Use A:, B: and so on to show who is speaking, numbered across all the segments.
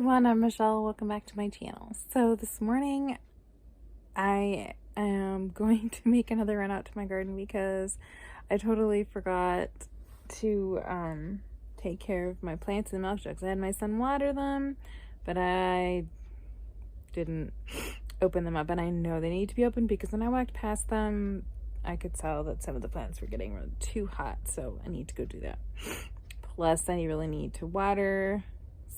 A: everyone, I'm Michelle. Welcome back to my channel. So this morning I am going to make another run out to my garden because I totally forgot to take care of my plants in the milk jugs. I had my son water them, but I didn't open them up, and I know they need to be opened because when I walked past them I could tell that some of the plants were getting really too hot, so I need to go do that. Plus I really need to water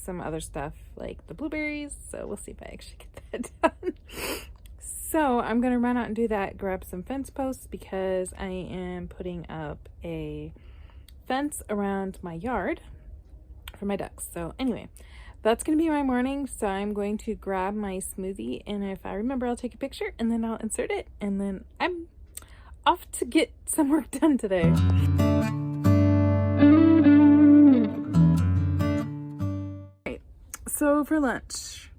A: some other stuff like the blueberries, so we'll see if I actually get that done. So I'm gonna run out and do that, grab some fence posts because I am putting up a fence around my yard for my ducks. So anyway, that's gonna be my morning. So I'm going to grab my smoothie, and if I remember I'll take a picture and then I'll insert it, and then I'm off to get some work done today. So for lunch,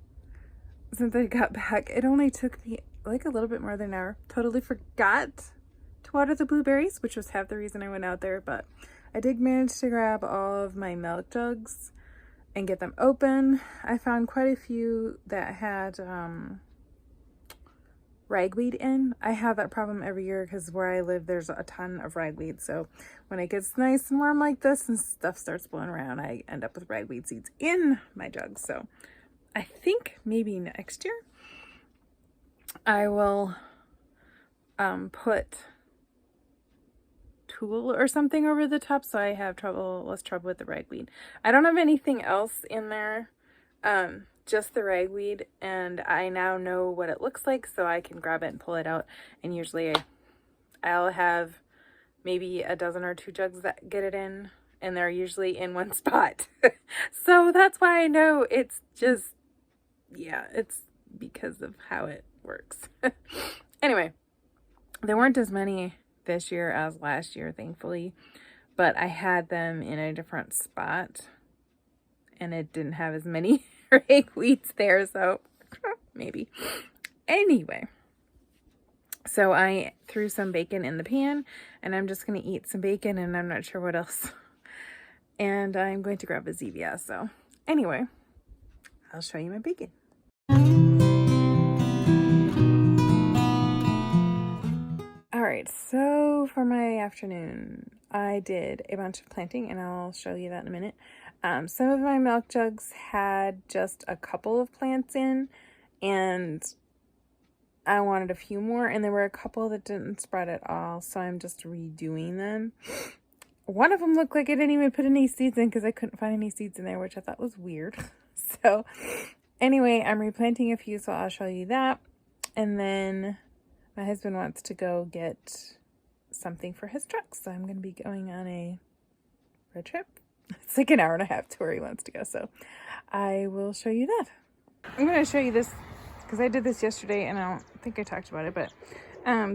A: since I got back, it only took me like a little bit more than an hour. Totally forgot to water the blueberries, which was half the reason I went out there, but I did manage to grab all of my milk jugs and get them open. I found quite a few that had ragweed in. I have that problem every year because where I live there's a ton of ragweed, so when it gets nice and warm like this and stuff starts blowing around, I end up with ragweed seeds in my jugs. So I think maybe next year I will put tulle or something over the top so I have less trouble with the ragweed. I don't have anything else in there, just the ragweed, and I now know what it looks like so I can grab it and pull it out, and usually I'll have maybe a dozen or two jugs that get it in, and they're usually in one spot. So that's why I know it's just, yeah, it's because of how it works. Anyway, there weren't as many this year as last year, thankfully, but I had them in a different spot and it didn't have as many ragweeds there, so maybe. Anyway, so I threw some bacon in the pan and I'm just going to eat some bacon, and I'm not sure what else. And I'm going to grab a Zevia. So anyway, I'll show you my bacon. Alright, so for my afternoon, I did a bunch of planting, and I'll show you that in a minute. Some of my milk jugs had just a couple of plants in, and I wanted a few more, and there were a couple that didn't sprout at all, so I'm just redoing them. One of them looked like I didn't even put any seeds in because I couldn't find any seeds in there, which I thought was weird. So anyway, I'm replanting a few, so I'll show you that. And then my husband wants to go get something for his truck, so I'm going to be going on a road trip. It's like an hour and a half to where he wants to go, so I will show you that. I'm going to show you this because I did this yesterday and I don't think I talked about it, but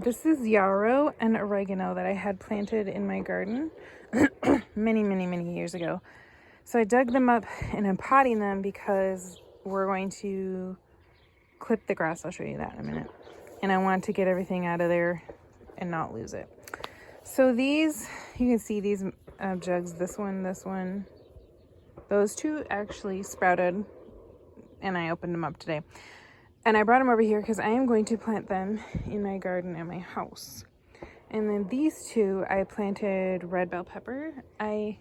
A: this is yarrow and oregano that I had planted in my garden many years ago. So I dug them up and I'm potting them because we're going to clip the grass. I'll show you that in a minute. And I want to get everything out of there and not lose it. So these, you can see these jugs, this one, those two actually sprouted, and I opened them up today. And I brought them over here because I am going to plant them in my garden at my house. And then these two, I planted red bell pepper. I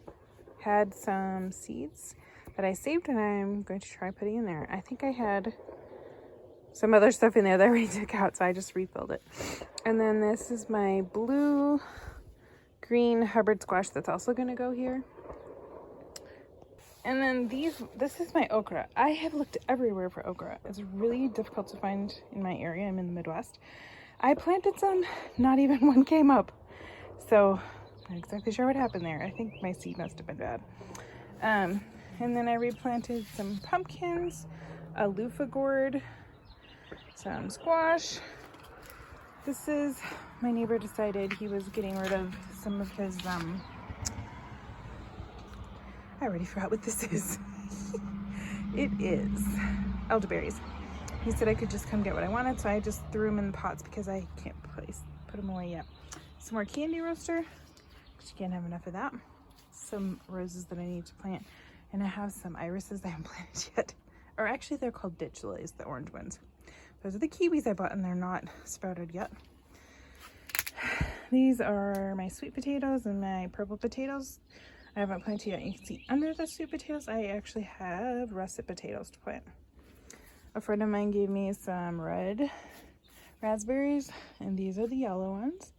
A: had some seeds that I saved, and I'm going to try putting in there. I think I had some other stuff in there that I already took out, so I just refilled it. And then this is my blue-green Hubbard squash that's also going to go here. And then this is my okra. I have looked everywhere for okra. It's really difficult to find in my area. I'm in the Midwest. I planted some, not even one came up. So I'm not exactly sure what happened there. I think my seed must have been bad. And then I replanted some pumpkins, a loofah gourd, some squash. This is, my neighbor decided he was getting rid of some of his, I already forgot what this is. It is elderberries. He said I could just come get what I wanted, so I just threw them in the pots because I can't put them away yet. Some more candy roaster, because you can't have enough of that. Some roses that I need to plant, and I have some irises that I haven't planted yet. or actually they're called ditch lilies, the orange ones. Those are the kiwis I bought, and they're not sprouted yet. These are my sweet potatoes and my purple potatoes. I haven't planted yet. You can see under the sweet potatoes, I actually have russet potatoes to plant. A friend of mine gave me some red raspberries, and these are the yellow ones.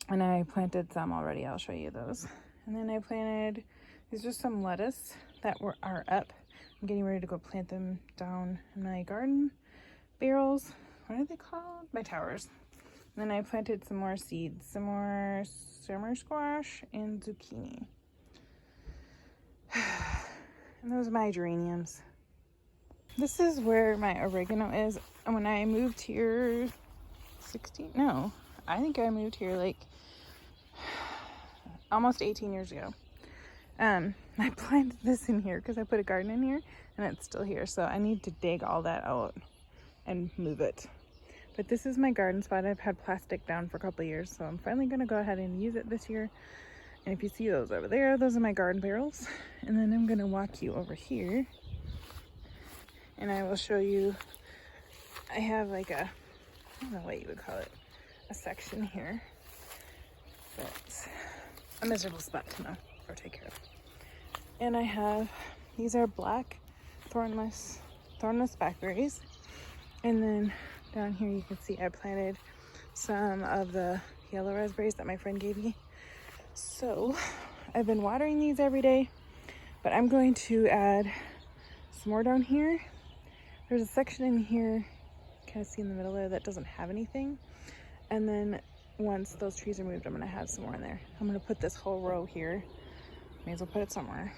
A: And I planted some already. I'll show you those. And then I planted, these are some lettuce that are up. I'm getting ready to go plant them down in my garden barrels. What are they called? My towers. And then I planted some more seeds, some more summer squash and zucchini. And those are my geraniums. This is where my oregano is. And when I moved here I think I moved here like almost 18 years ago. I planted this in here because I put a garden in here, and it's still here. So I need to dig all that out and move it. But this is my garden spot. I've had plastic down for a couple of years, so I'm finally going to go ahead and use it this year. And if you see those over there, those are my garden barrels. And then I'm going to walk you over here, and I will show you. I have like I don't know what you would call it, a section here. That's a miserable spot to know or take care of. And I have, these are black thornless blackberries. And then down here you can see I planted some of the yellow raspberries that my friend gave me. So I've been watering these every day, but I'm going to add some more down here. There's a section in here, kind of see in the middle there, that doesn't have anything. And then once those trees are moved, I'm going to have some more in there. I'm going to put this whole row here. May as well put it somewhere.